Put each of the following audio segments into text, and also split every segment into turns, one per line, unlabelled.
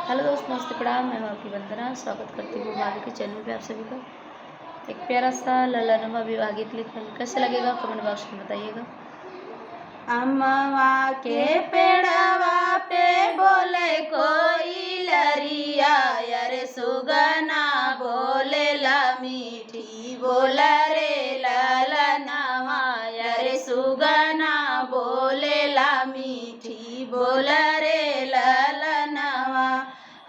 Hello दोस्त, नमस्ते, प्रणाम। मैं हूं आपकी वंदना। स्वागत करती हूँ भाभी के चैनल पे आप सभी का। एक प्यारा सा ललनवा विवाह गीत लिखा है, कैसे लगेगा कमेंट बॉक्स में बताइएगा।
अमवा के पेड़वा पे बोले कोई लरिया, यार सुगना बोले ला मीठी बोला रे ललनवा, यार सुगना बोले ला मीठी बोला रे ललनवा।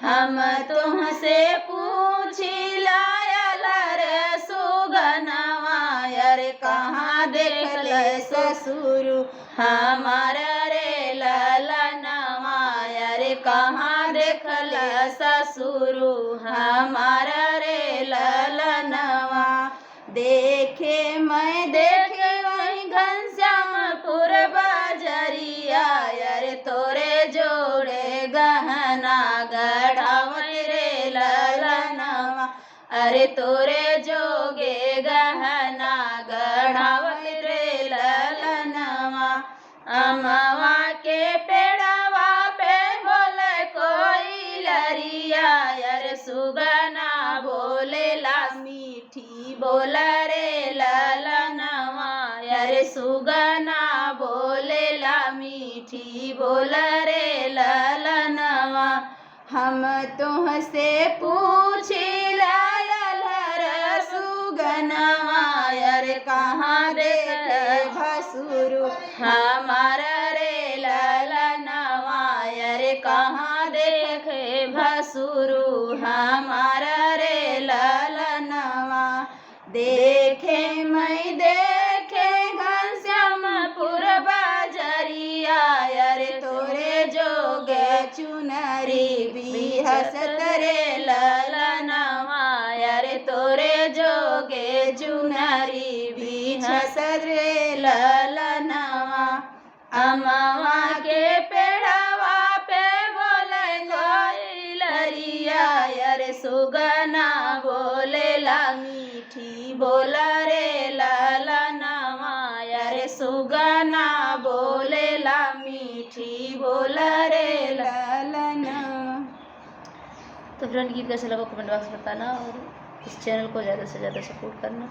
हम तुमसे पूछी लाया रे सुगनवा, यार कहाँ देख ले ससुर हमारा रे ललनवा, यार कहाँ देख ले ससुर हमारा रे ललनवा। देखे मैं देखे वही घनश्यामपुर बाजरिया, यार तोरे जोड़े गहना गढ़ावत रे ललनवा, अरे तोरे जोगे गहना गढ़ावत रे ललनवा। अमवा के पेड़वा पे बोले कोई लरिया, यार सुगना बोले ला मीठी बोला रे ललनवा, यार सुगना बोले ला मीठी बोला रे ललनवा। हम तुमसे पूछी लायल रे सुगनवा, यार कहाँ देखे भसुर हमारा रे ललनवा, यार कहाँ देखे भसुर हमारा रे ललनवा। देखे मैं देखे घनश्यामपुर बाजरिया, यार तोरे जोगे चुनरी भी हसत रे ललनवा, यार तोरे जोगे चुनरी भी हसत रे ललनवा। अमवा के पेड़वा पे बोले कोई लरिया, यार सुगना बोले ला मीठी बोला रे ललनवा, यार सुगना बोले ला मीठी बोला रे ललनवा।
तो फ्रेंड, गीत कैसा लगा कमेंट बॉक्स में बताना और इस चैनल को ज़्यादा से ज़्यादा सपोर्ट करना।